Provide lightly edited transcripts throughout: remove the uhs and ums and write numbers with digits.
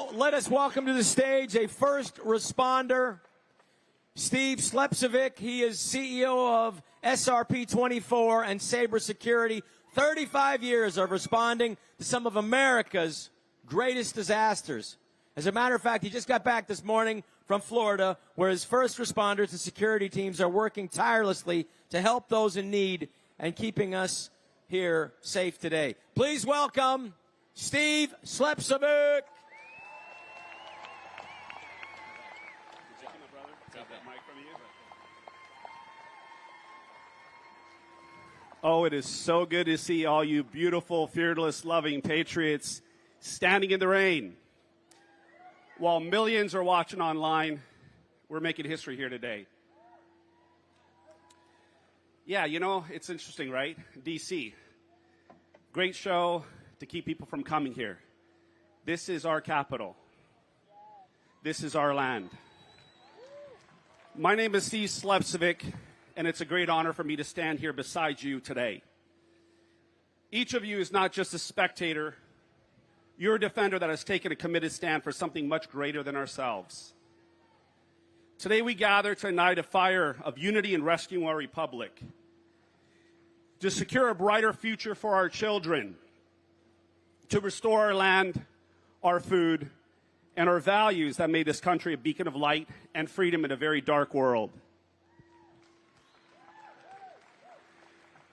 Now, let us welcome to the stage a first responder, Steve Slepcevic. He is CEO of SRP 24 and Sabre Security. 35 years of responding to some of America's greatest disasters. As a matter of fact, he just got back this morning from Florida, where his first responders and security teams are working tirelessly to help those in need and keeping us here safe today. Please welcome Steve Slepcevic. Oh, it is so good to see all you beautiful, fearless, loving patriots standing in the rain. While millions are watching online, we're making history here today. Yeah, you know, it's interesting, right? D.C. Great show to keep people from coming here. This is our capital. This is our land. My name is Steve Slepcevic, and it's a great honor for me to stand here beside you today. Each of you is not just a spectator. You're a defender that has taken a committed stand for something much greater than ourselves. Today we gather to ignite a fire of unity and rescue our republic, to secure a brighter future for our children, to restore our land, our food, and our values that made this country a beacon of light and freedom in a very dark world.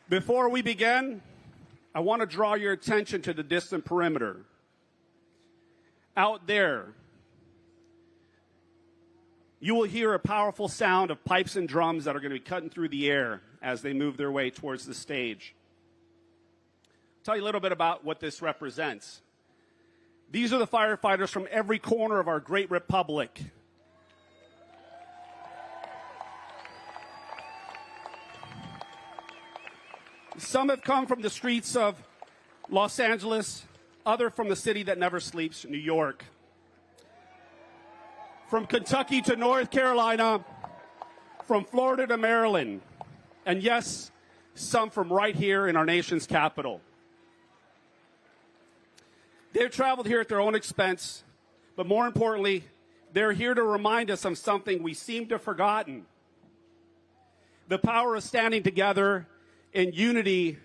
Before we begin, I want to draw your attention to the distant perimeter. Out there, you will hear a powerful sound of pipes and drums that are going to be cutting through the air as they move their way towards the stage. I'll tell you a little bit about what this represents. These are the firefighters from every corner of our great republic. Some have come from the streets of Los Angeles, others from the city that never sleeps, New York. From Kentucky to North Carolina, from Florida to Maryland, and yes, some from right here in our nation's capital. They've traveled here at their own expense, but more importantly, they're here to remind us of something we seem to have forgotten: the power of standing together in unity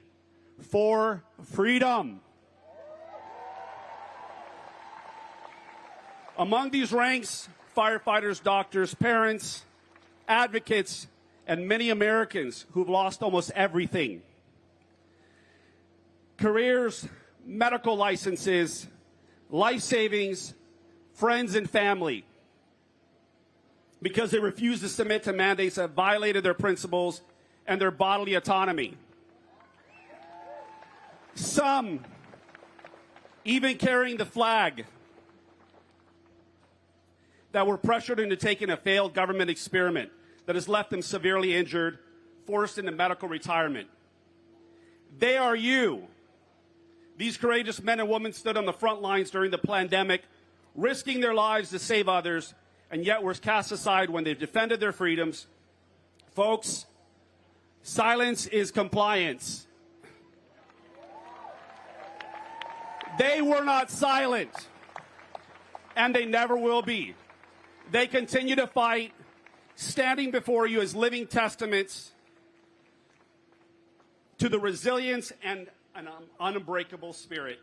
for freedom. Among these ranks, firefighters, doctors, parents, advocates, and many Americans who've lost almost everything: careers, medical licenses, life savings, friends, and family, because they refused to submit to mandates that violated their principles and their bodily autonomy. Some even carrying the flag that were pressured into taking a failed government experiment that has left them severely injured, forced into medical retirement. They are you. These courageous men and women stood on the front lines during the pandemic, risking their lives to save others, and yet were cast aside when they defended their freedoms. Folks, silence is compliance. They were not silent, and they never will be. They continue to fight, standing before you as living testaments to the resilience and an unbreakable spirit.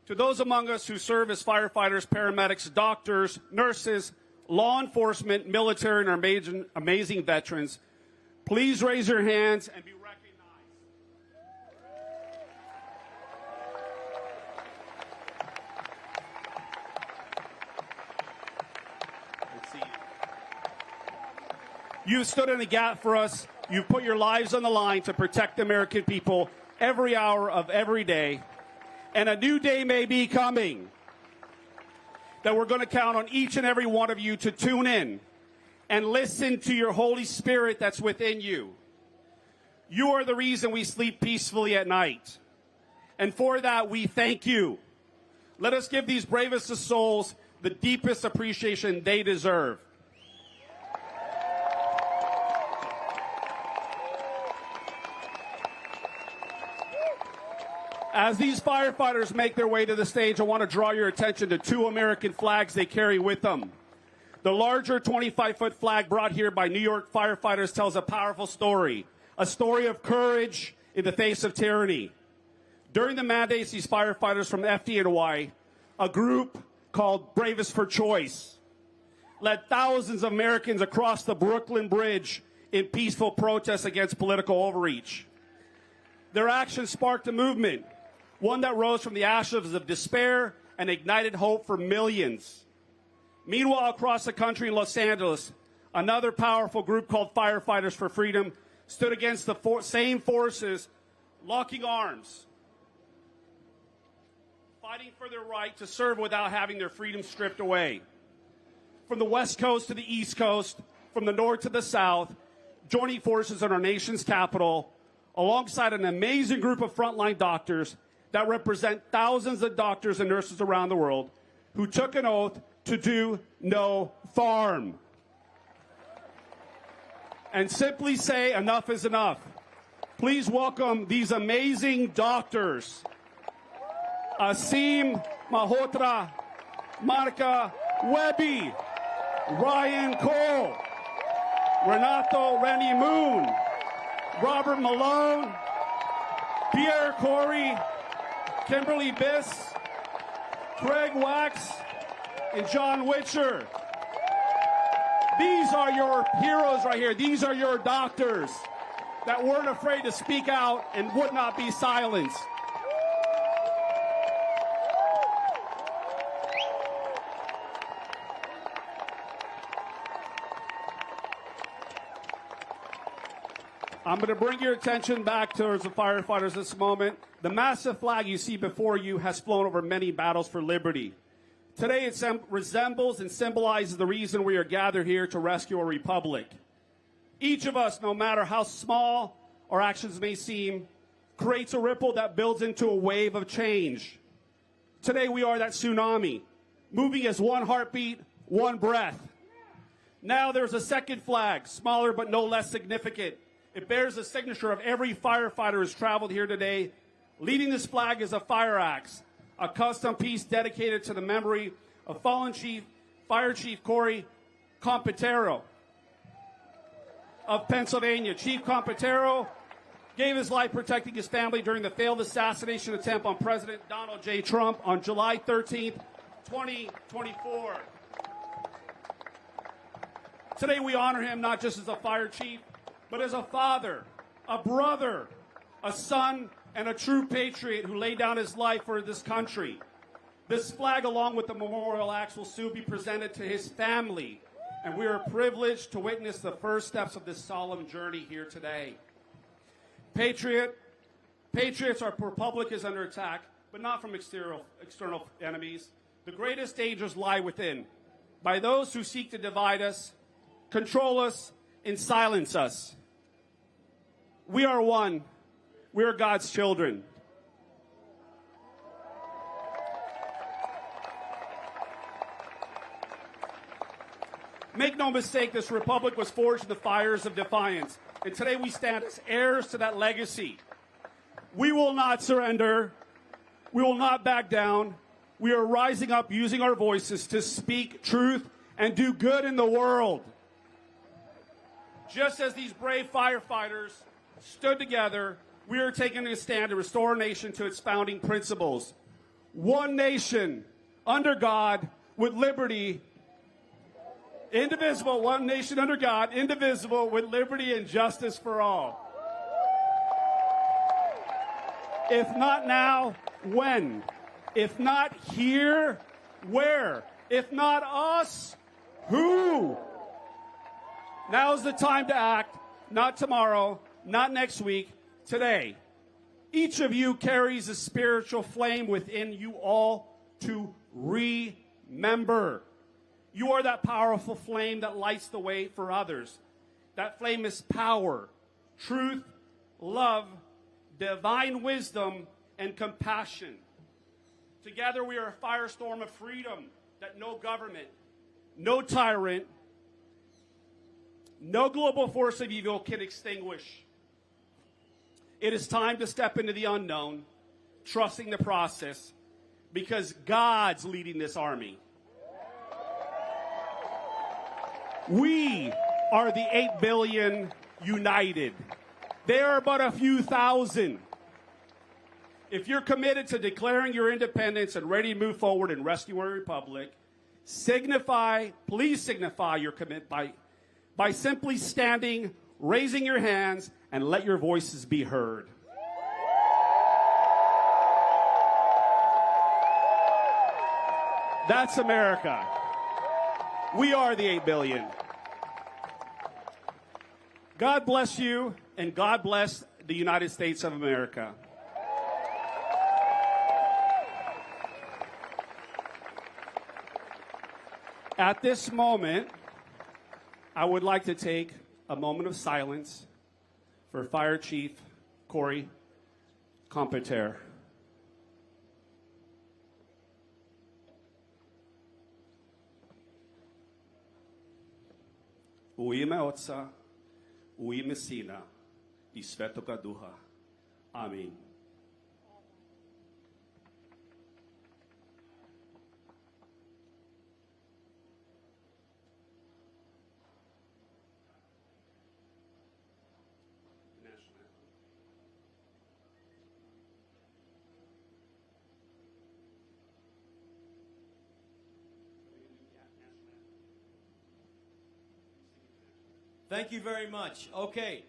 To those among us who serve as firefighters, paramedics, doctors, nurses, law enforcement, military, and our amazing veterans, please raise your hands and be recognized. Let's see. You've stood in the gap for us. You've put your lives on the line to protect the American people every hour of every day. And a new day may be coming that we're going to count on each and every one of you to tune in and listen to your Holy Spirit that's within you. You are the reason we sleep peacefully at night. And for that, we thank you. Let us give these bravest of souls the deepest appreciation they deserve. As these firefighters make their way to the stage, I want to draw your attention to two American flags they carry with them. The larger 25-foot flag brought here by New York firefighters tells a powerful story, a story of courage in the face of tyranny. During the mandates, these firefighters from FD and Hawaii, a group called Bravest for Choice, led thousands of Americans across the Brooklyn Bridge in peaceful protests against political overreach. Their actions sparked a movement, one that rose from the ashes of despair and ignited hope for millions. Meanwhile, across the country in Los Angeles, another powerful group called Firefighters for Freedom stood against the same forces, locking arms, fighting for their right to serve without having their freedom stripped away. From the West Coast to the East Coast, from the North to the South, joining forces in our nation's capital, alongside an amazing group of frontline doctors that represent thousands of doctors and nurses around the world who took an oath to do no harm. And simply say enough is enough. Please welcome these amazing doctors. Asim Malhotra, Marca Webby, Ryan Cole, Renato Rennie Moon, Robert Malone, Pierre Corey, Kimberly Biss, Craig Wax, and John Witcher. These are your heroes right here. These are your doctors that weren't afraid to speak out and would not be silenced. I'm going to bring your attention back towards the firefighters this moment. The massive flag you see before you has flown over many battles for liberty. Today it resembles and symbolizes the reason we are gathered here to rescue our republic. Each of us, no matter how small our actions may seem, creates a ripple that builds into a wave of change. Today we are that tsunami, moving as one heartbeat, one breath. Now there's a second flag, smaller but no less significant. It bears the signature of every firefighter who's traveled here today. Leading this flag is a fire axe, a custom piece dedicated to the memory of fallen Fire Chief Corey Comparator of Pennsylvania. Chief Comparator gave his life protecting his family during the failed assassination attempt on President Donald J. Trump on July 13th, 2024. Today we honor him not just as a fire chief, but as a father, a brother, a son, and a true patriot who laid down his life for this country. This flag, along with the memorial axe, will soon be presented to his family, and we are privileged to witness the first steps of this solemn journey here today. Patriots, our republic is under attack, but not from external enemies. The greatest dangers lie within, by those who seek to divide us, control us, and silence us. We are one. We are God's children. Make no mistake, this republic was forged in the fires of defiance, and today we stand as heirs to that legacy. We will not surrender. We will not back down. We are rising up using our voices to speak truth and do good in the world. Just as these brave firefighters stood together, we are taking a stand to restore our nation to its founding principles. One nation, under God, with liberty, indivisible, one nation under God, indivisible, with liberty and justice for all. If not now, when? If not here, where? If not us, who? Now's the time to act, not tomorrow, not next week, today. Each of you carries a spiritual flame within you all to remember. You are that powerful flame that lights the way for others. That flame is power, truth, love, divine wisdom, and compassion. Together we are a firestorm of freedom that no government, no tyrant, no global force of evil can extinguish. It is time to step into the unknown, trusting the process, because God's leading this army. We are the 8 billion united. There are but a few thousand. If you're committed to declaring your independence and ready to move forward and rescue our republic, please signify your commitment by simply standing, raising your hands, and let your voices be heard. That's America. We are the 8 billion. God bless you, and God bless the United States of America. At this moment, I would like to take a moment of silence for Fire Chief Corey Comparator. Uime Otsa, uime Sina, i Svetoga Duha. Amen. Thank you very much. Okay.